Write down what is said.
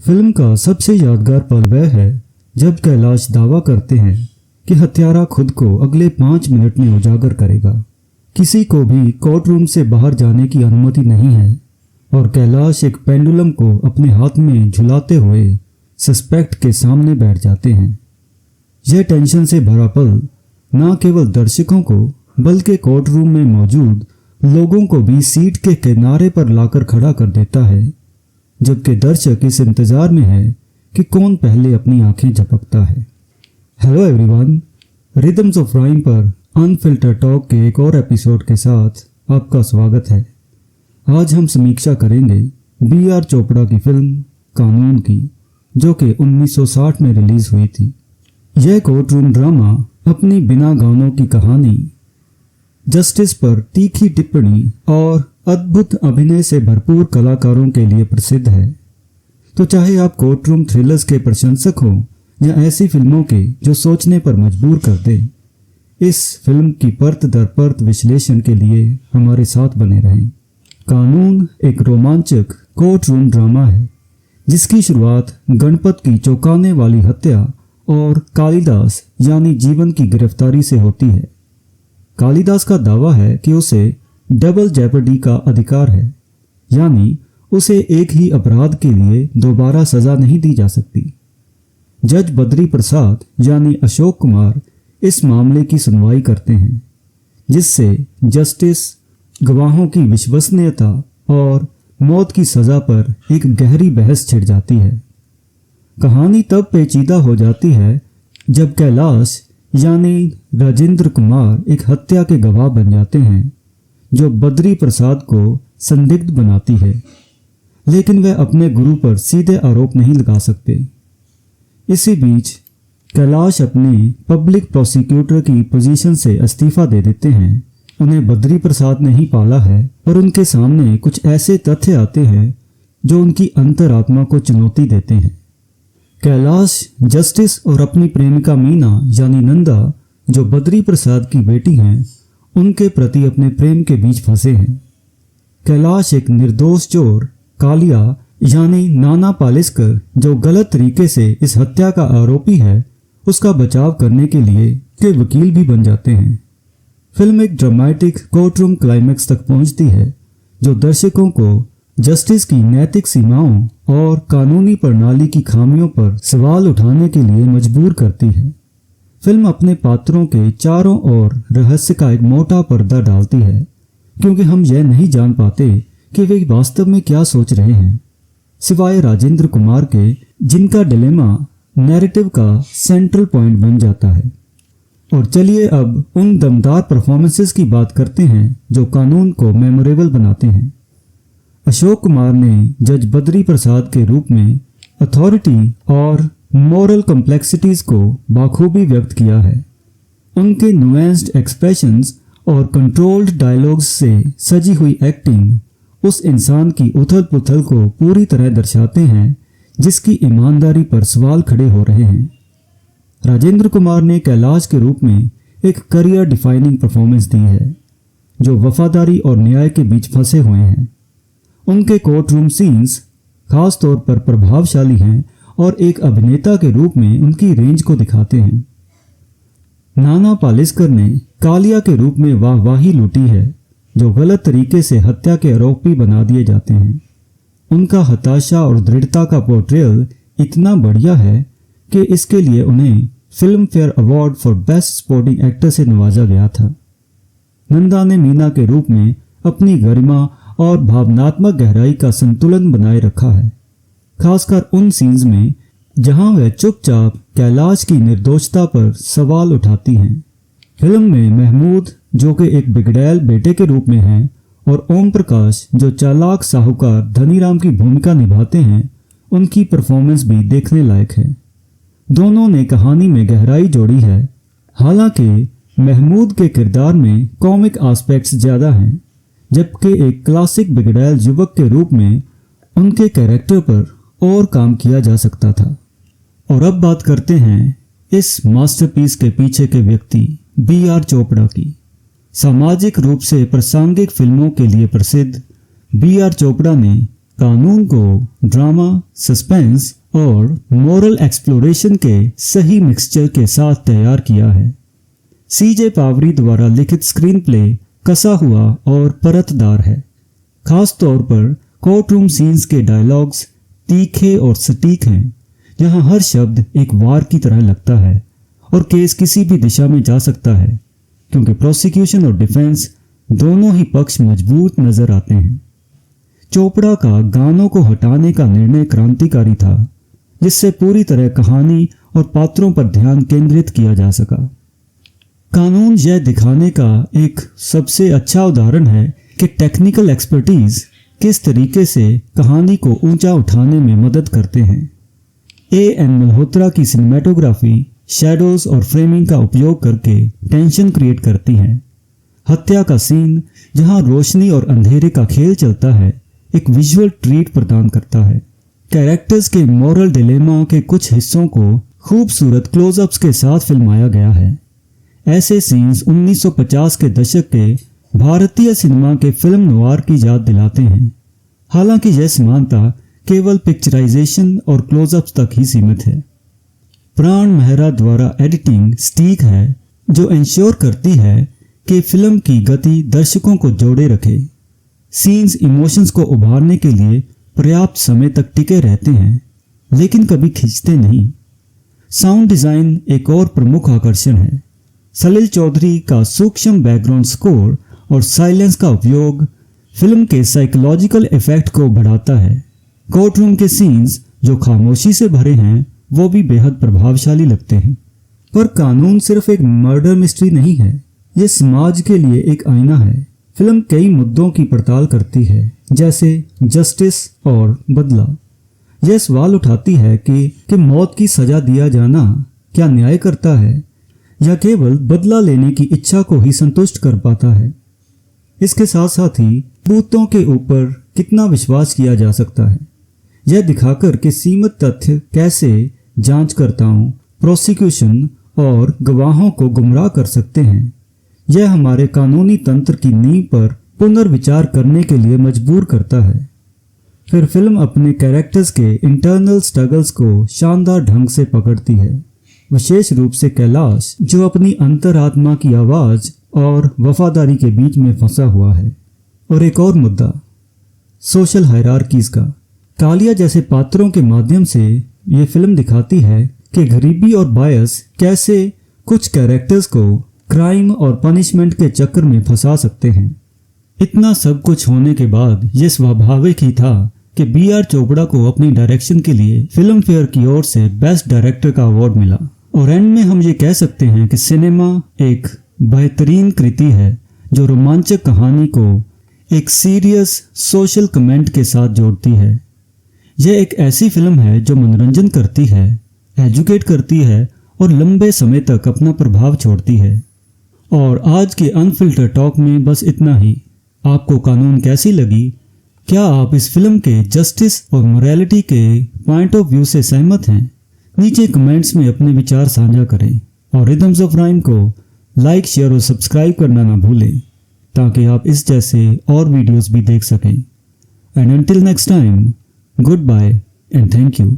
Film का सबसे यादगार पल वह है जब कैलाश दावा करते हैं कि हत्यारा खुद को अगले 5 मिनट में उजागर करेगा। किसी को भी कोर्ट रूम से बाहर जाने की अनुमति नहीं है और कैलाश एक पेंडुलम को अपने हाथ में झुलाते हुए सस्पेक्ट के सामने बैठ जाते हैं। यह टेंशन से भरा पल न केवल दर्शकों को बल्कि कोर्ट रूम में मौजूद लोगों को भी सीट के किनारे पर लाकर खड़ा कर देता है, जबकि दर्शक इस इंतजार में है कि कौन पहले अपनी आंखें झपकता है। Hello everyone, rhythms of rhyme पर अनफिल्टर्ड टॉक के एक और एपिसोड के साथ आपका स्वागत है। आज हम समीक्षा करेंगे बी.आर. चोपड़ा की फिल्म कानून की, जो कि 1960 में रिलीज हुई थी। यह कोर्ट रूम ड्रामा अपनी बिना गानों की कहानी, जस्टिस पर तीखी टिप्पणी और अद्भुत अभिनय से भरपूर कलाकारों के लिए प्रसिद्ध है। तो चाहे आप कोर्ट रूम थ्रिलर्स के प्रशंसक हों या ऐसी फिल्मों के जो सोचने पर मजबूर कर दे, इस फिल्म की परत दर परत विश्लेषण के लिए हमारे साथ बने रहें। कानून एक रोमांचक कोर्ट रूम ड्रामा है जिसकी शुरुआत गणपत की चौंकाने वाली हत्या और कालिदास यानी जीवन की गिरफ्तारी से होती है। कालिदास का दावा है कि उसे डबल जेपर्डी का अधिकार है, यानी उसे एक ही अपराध के लिए दोबारा सजा नहीं दी जा सकती। जज बद्री प्रसाद यानी अशोक कुमार इस मामले की सुनवाई करते हैं, जिससे जस्टिस, गवाहों की विश्वसनीयता और मौत की सजा पर एक गहरी बहस छिड़ जाती है। कहानी तब पेचीदा हो जाती है जब कैलाश यानी राजेंद्र कुमार एक हत्या के गवाह बन जाते हैं जो बद्री प्रसाद को संदिग्ध बनाती है, लेकिन वह अपने गुरु पर सीधे आरोप नहीं लगा सकते। इसी बीच कैलाश अपने पब्लिक प्रोसिक्यूटर की पोजीशन से इस्तीफा दे देते हैं। उन्हें बद्री प्रसाद ने ही पाला है, पर उनके सामने कुछ ऐसे तथ्य आते हैं जो उनकी अंतरात्मा को चुनौती देते हैं। कैलाश जस्टिस और अपनी प्रेमिका मीना यानी नंदा, जो बद्री प्रसाद की बेटी हैं, उनके प्रति अपने प्रेम के बीच फंसे हैं। कैलाश एक निर्दोष चोर कालिया यानी नाना पालिस्कर, जो गलत तरीके से इस हत्या का आरोपी है, उसका बचाव करने के लिए के वकील भी बन जाते हैं। फिल्म एक ड्रामेटिक कोर्ट रूम क्लाइमैक्स तक पहुंचती है जो दर्शकों को जस्टिस की नैतिक सीमाओं और कानूनी प्रणाली की खामियों पर सवाल उठाने के लिए मजबूर करती है। फिल्म अपने पात्रों के चारों ओर रहस्य का एक मोटा पर्दा डालती है, क्योंकि हम यह नहीं जान पाते कि वे वास्तव में क्या सोच रहे हैं, सिवाय राजेंद्र कुमार के, जिनका डिलेमा नैरेटिव का सेंट्रल पॉइंट बन जाता है। और चलिए अब उन दमदार परफॉर्मेंसेस की बात करते हैं जो कानून को मेमोरेबल बनाते हैं। अशोक कुमार ने जज बद्री प्रसाद के रूप में अथॉरिटी और मॉरल कॉम्प्लेक्सिटीज को बाखूबी व्यक्त किया है। उनके नुएंस्ड एक्सप्रेशंस और कंट्रोल्ड डायलॉग्स से सजी हुई एक्टिंग उस इंसान की उथल पुथल को पूरी तरह दर्शाते हैं जिसकी ईमानदारी पर सवाल खड़े हो रहे हैं। राजेंद्र कुमार ने कैलाश के रूप में एक करियर डिफाइनिंग परफॉर्मेंस दी है, जो वफादारी और न्याय के बीच फंसे हुए हैं। उनके कोर्ट रूम सीन्स खास तौर पर प्रभावशाली हैं और एक अभिनेता के रूप में उनकी रेंज को दिखाते हैं। नाना पालिस्कर ने कालिया के रूप में वाहवाही लूटी है, जो गलत तरीके से हत्या के आरोपी बना दिए जाते हैं। उनका हताशा और दृढ़ता का पोर्ट्रेयल इतना बढ़िया है कि इसके लिए उन्हें film fair award for best supporting actor से नवाजा गया था। नंदा ने मीना के रूप में अपनी गरिमा और भावनात्मक गहराई का संतुलन बनाए रखा है, खासकर उन सीन्स में जहां वह चुपचाप कैलाश की निर्दोषता पर सवाल उठाती हैं। फिल्म में महमूद, जो कि एक बिगड़ैल बेटे के रूप में हैं, और ओम प्रकाश, जो चालाक साहूकार धनीराम की भूमिका निभाते हैं, उनकी परफॉर्मेंस भी देखने लायक है। दोनों ने कहानी में गहराई जोड़ी है। हालांकि महमूद के किरदार में कॉमिक एस्पेक्ट्स ज़्यादा हैं, जबकि एक क्लासिक बिगड़ैल युवक के रूप में उनके कैरेक्टर पर और काम किया जा सकता था। और अब बात करते हैं इस मास्टरपीस के पीछे के व्यक्ति बी.आर. चोपड़ा की। सामाजिक रूप से प्रासंगिक फिल्मों के लिए प्रसिद्ध बी.आर. चोपड़ा ने कानून को ड्रामा, सस्पेंस और मोरल एक्सप्लोरेशन के सही मिक्सचर के साथ तैयार किया है। सीजे पावरी द्वारा लिखित स्क्रीन प्ले कसा हुआ और परतदार है। खास तौर पर कोर्ट रूम सीन्स के डायलॉग्स तीखे और सटीक हैं, जहां हर शब्द एक वार की तरह लगता है और केस किसी भी दिशा में जा सकता है, क्योंकि प्रोसिक्यूशन और डिफेंस दोनों ही पक्ष मजबूत नजर आते हैं। चोपड़ा का गानों को हटाने का निर्णय क्रांतिकारी था, जिससे पूरी तरह कहानी और पात्रों पर ध्यान केंद्रित किया जा सका। कानून यह दिखाने का एक सबसे अच्छा उदाहरण है कि टेक्निकल एक्सपर्टीज किस तरीके से कहानी को ऊंचा उठाने में मदद करते हैं। एन मल्होत्रा की सिनेमेटोग्राफी शैडोज और फ्रेमिंग का उपयोग करके टेंशन क्रिएट करती है। हत्या का सीन, जहां रोशनी और अंधेरे का खेल चलता है, एक विजुअल ट्रीट प्रदान करता है। कैरेक्टर्स के मॉरल डिलेमा के कुछ हिस्सों को खूबसूरत क्लोजअप्स के साथ फिल्माया गया है। ऐसे सीन्स 1950 के दशक के भारतीय सिनेमा के फिल्म नोवार की याद दिलाते हैं। हालांकि यह समानता केवल पिक्चराइजेशन और क्लोजअप्स तक ही सीमित है। प्राण मेहरा द्वारा एडिटिंग स्टीक है, जो इंश्योर करती है कि फिल्म की गति दर्शकों को जोड़े रखे। सीन्स इमोशंस को उभारने के लिए पर्याप्त समय तक टिके रहते हैं, लेकिन कभी खींचते नहीं। साउंड डिजाइन एक और प्रमुख आकर्षण है। सलील चौधरी का सूक्ष्म बैकग्राउंड स्कोर और साइलेंस का उपयोग फिल्म के साइकोलॉजिकल इफेक्ट को बढ़ाता है। कोर्ट रूम के सीन्स जो खामोशी से भरे हैं, वो भी बेहद प्रभावशाली लगते हैं। पर कानून सिर्फ एक मर्डर मिस्ट्री नहीं है, ये समाज के लिए एक आईना है। फिल्म कई मुद्दों की पड़ताल करती है, जैसे जस्टिस और बदला। यह सवाल उठाती है कि मौत की सजा दिया जाना क्या न्याय करता है या केवल बदला लेने की इच्छा को ही संतुष्ट कर पाता है। इसके साथ साथ ही सबूतों के ऊपर कितना विश्वास किया जा सकता है, यह दिखाकर कि सीमित तथ्य कैसे जांचकर्ताओं, प्रोसिक्यूशन और गवाहों को गुमराह कर सकते हैं। यह हमारे कानूनी तंत्र की नींव पर पुनर्विचार करने के लिए मजबूर करता है। फिर फिल्म अपने कैरेक्टर्स के इंटरनल स्ट्रगल्स को शानदार ढंग से पकड़ती है, विशेष रूप से कैलाश, जो अपनी अंतरात्मा की आवाज और वफादारी के बीच में फंसा हुआ है। और एक और मुद्दा, सोशल हायरार्कीज का। कालिया जैसे पात्रों के माध्यम से यह फिल्म दिखाती है कि गरीबी और बायस कैसे कुछ कैरेक्टर्स को क्राइम और पनिशमेंट के चक्कर में फंसा सकते हैं। इतना सब कुछ होने के बाद यह स्वाभाविक ही था कि बी.आर. चोपड़ा को अपनी डायरेक्शन के लिए फिल्म फेयर की ओर से बेस्ट डायरेक्टर का अवार्ड मिला। और एंड में हम ये कह सकते हैं कि सिनेमा एक बेहतरीन कृति है जो रोमांचक कहानी को एक सीरियस सोशल कमेंट के साथ जोड़ती है। यह एक ऐसी फिल्म है जो मनोरंजन करती है, एजुकेट करती है और लंबे समय तक अपना प्रभाव छोड़ती है। और आज के अनफिल्टर टॉक में बस इतना ही। आपको कानून कैसी लगी? क्या आप इस फिल्म के जस्टिस और मोरालिटी के पॉइंट ऑफ व्यू से सहमत हैं? नीचे कमेंट्स में अपने विचार साझा करें और रिदम्स ऑफ राइम को लाइक, शेयर और सब्सक्राइब करना ना भूलें, ताकि आप इस जैसे और वीडियोस भी देख सकें। And until next time, good bye and thank you.